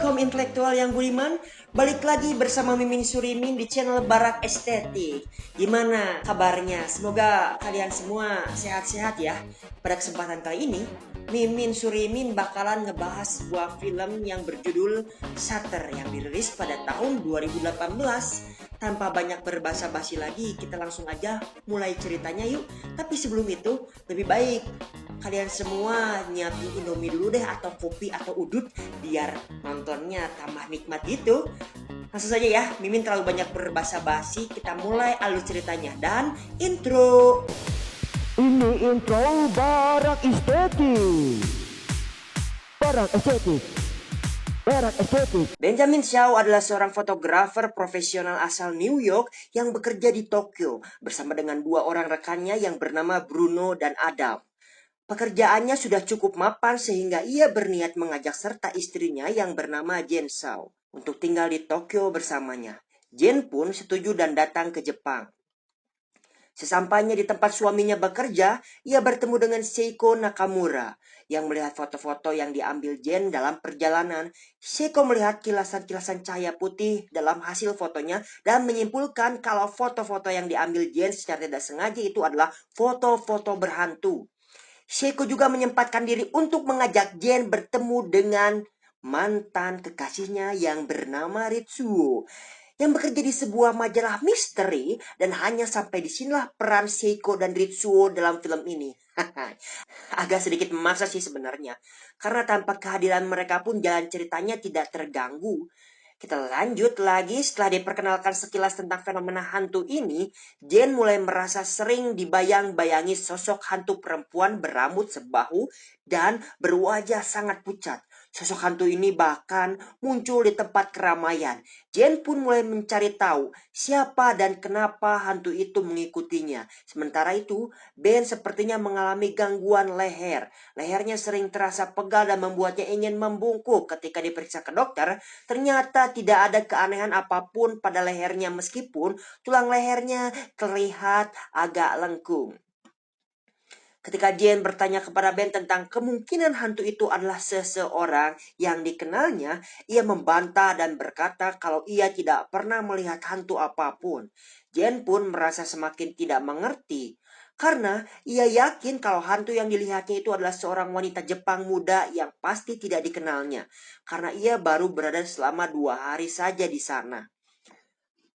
kaum intelektual yang budiman, balik lagi bersama Mimin Surimin di channel Barak Estetik. Gimana kabarnya? Semoga kalian semua sehat-sehat ya. Pada kesempatan kali ini, Mimin Surimin bakalan ngebahas sebuah film yang berjudul Shutter yang dirilis pada tahun 2018. Tanpa banyak berbasa-basi lagi, kita langsung aja mulai ceritanya yuk. Tapi sebelum itu, lebih baik kalian semua nyiapin Indomie dulu deh, atau kopi atau udut, biar nontonnya tambah nikmat gitu. Langsung saja ya, Mimin terlalu banyak berbasa-basi, kita mulai alur ceritanya dan intro. Ini intro Barak Estetik. Barak Estetik. Barak Estetik. Benjamin Shaw adalah seorang fotografer profesional asal New York yang bekerja di Tokyo bersama dengan dua orang rekannya yang bernama Bruno dan Adam. Pekerjaannya sudah cukup mapan sehingga ia berniat mengajak serta istrinya yang bernama Jen Shaw untuk tinggal di Tokyo bersamanya. Jen pun setuju dan datang ke Jepang. Sesampainya di tempat suaminya bekerja, ia bertemu dengan Seiko Nakamura yang melihat foto-foto yang diambil Jen dalam perjalanan. Seiko melihat kilasan-kilasan cahaya putih dalam hasil fotonya dan menyimpulkan kalau foto-foto yang diambil Jen secara tidak sengaja itu adalah foto-foto berhantu. Seiko juga menyempatkan diri untuk mengajak Jen bertemu dengan mantan kekasihnya yang bernama Ritsuo, yang bekerja di sebuah majalah misteri, dan hanya sampai disinilah peran Seiko dan Ritsuo dalam film ini. Agak sedikit memaksa sih sebenarnya, karena tanpa kehadiran mereka pun jalan ceritanya tidak terganggu. Kita lanjut lagi. Setelah diperkenalkan sekilas tentang fenomena hantu ini, Jen mulai merasa sering dibayang-bayangi sosok hantu perempuan berambut sebahu dan berwajah sangat pucat. Sosok hantu ini bahkan muncul di tempat keramaian. Jen pun mulai mencari tahu siapa dan kenapa hantu itu mengikutinya. Sementara itu, Ben sepertinya mengalami gangguan leher. Lehernya sering terasa pegal dan membuatnya ingin membungkuk. Ketika diperiksa ke dokter, ternyata tidak ada keanehan apapun pada lehernya meskipun tulang lehernya terlihat agak lengkung. Ketika Jen bertanya kepada Ben tentang kemungkinan hantu itu adalah seseorang yang dikenalnya, ia membantah dan berkata kalau ia tidak pernah melihat hantu apapun. Jen pun merasa semakin tidak mengerti, karena ia yakin kalau hantu yang dilihatnya itu adalah seorang wanita Jepang muda yang pasti tidak dikenalnya, karena ia baru berada selama 2 hari saja di sana.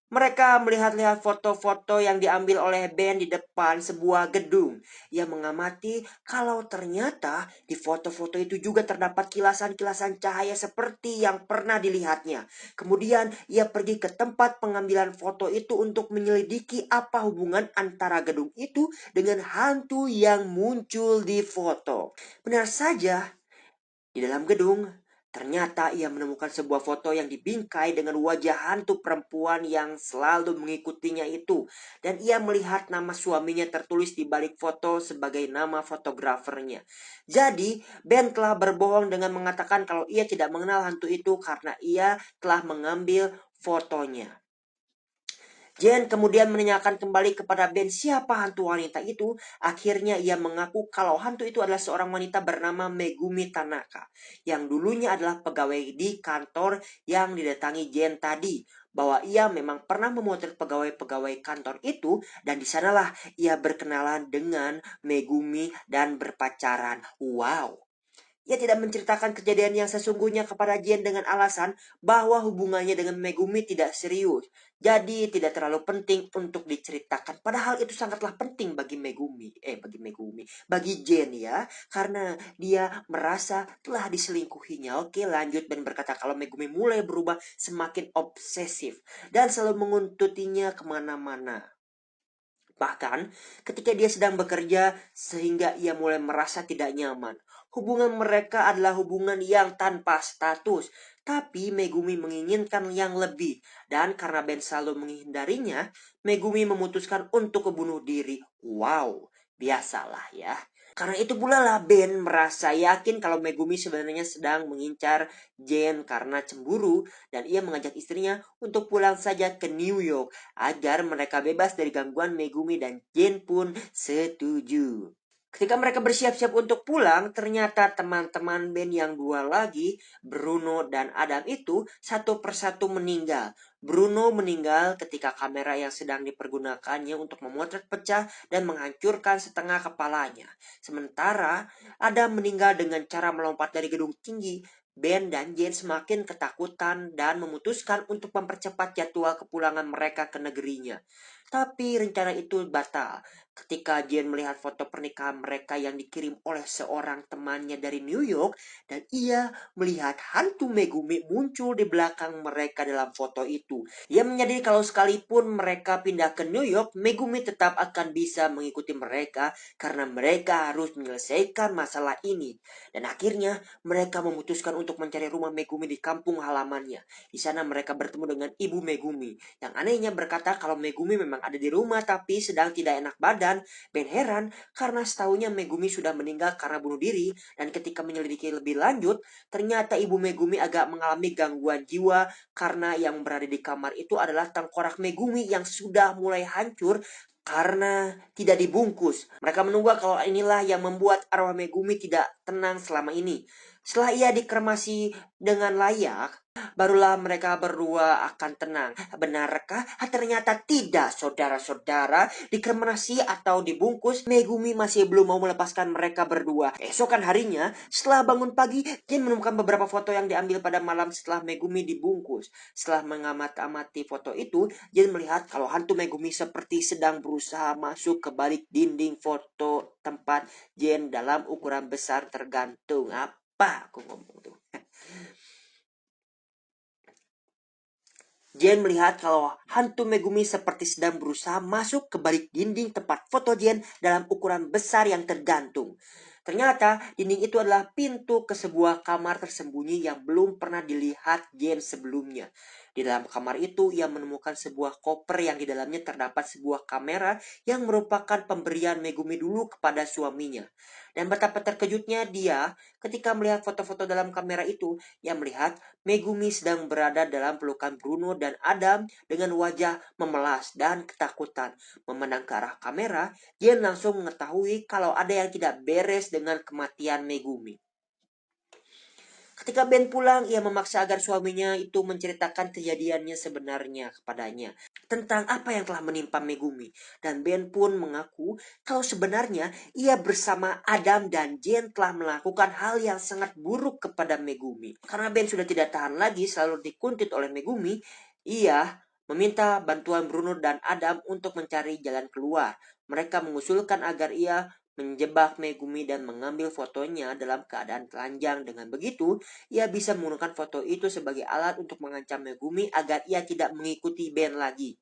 Mereka melihat-lihat foto-foto yang diambil oleh Ben di depan sebuah gedung. Ia mengamati kalau ternyata di foto-foto itu juga terdapat kilasan-kilasan cahaya seperti yang pernah dilihatnya. Kemudian ia pergi ke tempat pengambilan foto itu untuk menyelidiki apa hubungan antara gedung itu dengan hantu yang muncul di foto. Benar saja, di dalam gedung, ternyata ia menemukan sebuah foto yang dibingkai dengan wajah hantu perempuan yang selalu mengikutinya itu. Dan ia melihat nama suaminya tertulis di balik foto sebagai nama fotografernya. Jadi, Ben telah berbohong dengan mengatakan kalau ia tidak mengenal hantu itu karena ia telah mengambil fotonya. Jen kemudian menanyakan kembali kepada Ben siapa hantu wanita itu. Akhirnya ia mengaku kalau hantu itu adalah seorang wanita bernama Megumi Tanaka, yang dulunya adalah pegawai di kantor yang didatangi Jen tadi. Bahwa ia memang pernah memotret pegawai-pegawai kantor itu, dan di sanalah ia berkenalan dengan Megumi dan berpacaran. Wow. Ia tidak menceritakan kejadian yang sesungguhnya kepada Jen dengan alasan bahwa hubungannya dengan Megumi tidak serius. Jadi tidak terlalu penting untuk diceritakan. Padahal itu sangatlah penting bagi bagi Jen ya. Karena dia merasa telah diselingkuhinya. Oke, lanjut. Ben berkata kalau Megumi mulai berubah semakin obsesif dan selalu menguntutinya kemana-mana. Bahkan ketika dia sedang bekerja sehingga ia mulai merasa tidak nyaman. Hubungan mereka adalah hubungan yang tanpa status. Tapi Megumi menginginkan yang lebih. Dan karena Ben selalu menghindarinya, Megumi memutuskan untuk bunuh diri. Wow, biasalah ya. Karena itu pula lah Ben merasa yakin kalau Megumi sebenarnya sedang mengincar Jen karena cemburu. Dan ia mengajak istrinya untuk pulang saja ke New York agar mereka bebas dari gangguan Megumi, dan Jen pun setuju. Ketika mereka bersiap-siap untuk pulang, ternyata teman-teman Ben yang dua lagi, Bruno dan Adam itu satu persatu meninggal. Bruno meninggal ketika kamera yang sedang dipergunakannya untuk memotret pecah dan menghancurkan setengah kepalanya. Sementara Adam meninggal dengan cara melompat dari gedung tinggi. Ben dan Jane semakin ketakutan dan memutuskan untuk mempercepat jadwal kepulangan mereka ke negerinya. Tapi rencana itu batal ketika Jane melihat foto pernikahan mereka yang dikirim oleh seorang temannya dari New York, dan ia melihat hantu Megumi muncul di belakang mereka dalam foto itu. Ia menyadari kalau sekalipun mereka pindah ke New York, Megumi tetap akan bisa mengikuti mereka karena mereka harus menyelesaikan masalah ini. Dan akhirnya mereka memutuskan untuk mencari rumah Megumi di kampung halamannya. Di sana mereka bertemu dengan ibu Megumi. Yang anehnya berkata kalau Megumi memang ada di rumah tapi sedang tidak enak badan. Ben heran karena setahunya Megumi sudah meninggal karena bunuh diri, dan ketika menyelidiki lebih lanjut, ternyata ibu Megumi agak mengalami gangguan jiwa karena yang berada di kamar itu adalah tengkorak Megumi yang sudah mulai hancur karena tidak dibungkus. Mereka menunggu kalau inilah yang membuat arwah Megumi tidak tenang selama ini. Setelah ia dikremasi dengan layak, barulah mereka berdua akan tenang. Benarkah? Ternyata tidak, saudara-saudara. Dikremasi atau dibungkus, Megumi masih belum mau melepaskan mereka berdua. Esokan harinya, setelah bangun pagi, Jin menemukan beberapa foto yang diambil pada malam setelah Megumi dibungkus. Setelah mengamati foto itu, Jin melihat kalau hantu Megumi seperti sedang berusaha masuk ke balik dinding foto tempat Jin dalam ukuran besar tergantung. Apa aku ngomong tuh? Jen melihat kalau hantu Megumi seperti sedang berusaha masuk ke balik dinding tempat foto Jen dalam ukuran besar yang tergantung. Ternyata dinding itu adalah pintu ke sebuah kamar tersembunyi yang belum pernah dilihat Jen sebelumnya. Di dalam kamar itu ia menemukan sebuah koper yang di dalamnya terdapat sebuah kamera yang merupakan pemberian Megumi dulu kepada suaminya. Dan betapa terkejutnya dia ketika melihat foto-foto dalam kamera itu. Ia melihat Megumi sedang berada dalam pelukan Bruno dan Adam dengan wajah memelas dan ketakutan. Memandang ke arah kamera, dia langsung mengetahui kalau ada yang tidak beres dengan kematian Megumi. Ketika Ben pulang, ia memaksa agar suaminya itu menceritakan kejadiannya sebenarnya kepadanya tentang apa yang telah menimpa Megumi. Dan Ben pun mengaku kalau sebenarnya ia bersama Adam dan Jane telah melakukan hal yang sangat buruk kepada Megumi. Karena Ben sudah tidak tahan lagi selalu dikuntit oleh Megumi, ia meminta bantuan Bruno dan Adam untuk mencari jalan keluar. Mereka mengusulkan agar ia menjebak Megumi dan mengambil fotonya dalam keadaan telanjang. Dengan begitu, ia bisa menggunakan foto itu sebagai alat untuk mengancam Megumi agar ia tidak mengikuti Ben lagi.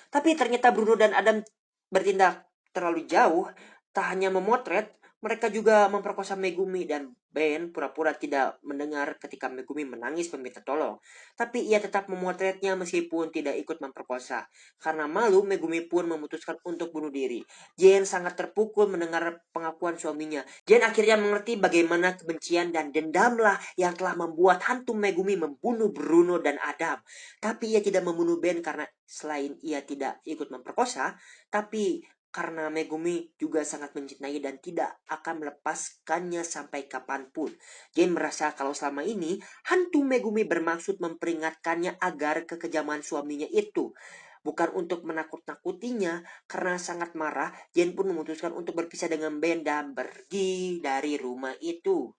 Tapi ternyata Bruno dan Adam bertindak terlalu jauh. Tak hanya memotret, mereka juga memperkosa Megumi, dan Ben pura-pura tidak mendengar ketika Megumi menangis meminta tolong. Tapi ia tetap memotretnya meskipun tidak ikut memperkosa. Karena malu, Megumi pun memutuskan untuk bunuh diri. Jane sangat terpukul mendengar pengakuan suaminya. Jane akhirnya mengerti bagaimana kebencian dan dendamlah yang telah membuat hantu Megumi membunuh Bruno dan Adam. Tapi ia tidak membunuh Ben karena selain ia tidak ikut memperkosa, tapi karena Megumi juga sangat mencintai dan tidak akan melepaskannya sampai kapanpun. Jane merasa kalau selama ini hantu Megumi bermaksud memperingatkannya agar kekejaman suaminya itu. Bukan untuk menakut-nakutinya. Karena sangat marah, Jane pun memutuskan untuk berpisah dengan Ben dan pergi dari rumah itu.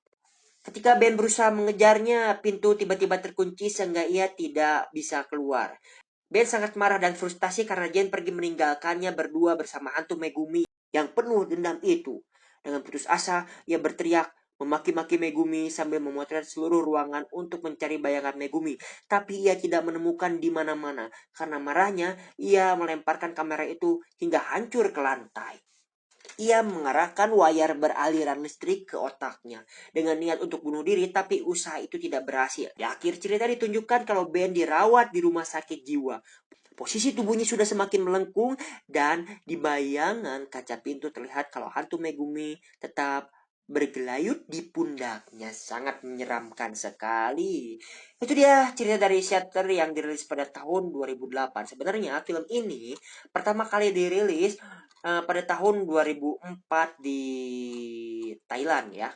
Ketika Ben berusaha mengejarnya, pintu tiba-tiba terkunci sehingga ia tidak bisa keluar. Ben sangat marah dan frustasi karena Jane pergi meninggalkannya berdua bersama hantu Megumi yang penuh dendam itu. Dengan putus asa, ia berteriak memaki-maki Megumi sambil memotret seluruh ruangan untuk mencari bayangan Megumi. Tapi ia tidak menemukan di mana-mana. Karena marahnya, ia melemparkan kamera itu hingga hancur ke lantai. Ia mengarahkan wayar beraliran listrik ke otaknya dengan niat untuk bunuh diri, tapi usaha itu tidak berhasil. Di akhir cerita ditunjukkan kalau Ben dirawat di rumah sakit jiwa. Posisi tubuhnya sudah semakin melengkung dan di bayangan kaca pintu terlihat kalau hantu Megumi tetap bergelayut di pundaknya. Sangat menyeramkan sekali. Itu dia cerita dari Shutter yang dirilis pada tahun 2008. Sebenarnya film ini pertama kali dirilis pada tahun 2004 di Thailand ya.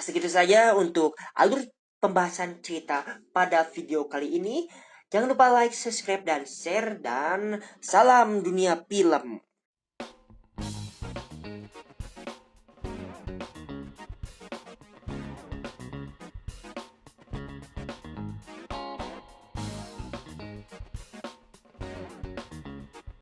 Segitu saja untuk alur pembahasan cerita pada video kali ini. Jangan lupa like, subscribe, dan share. Dan salam dunia film.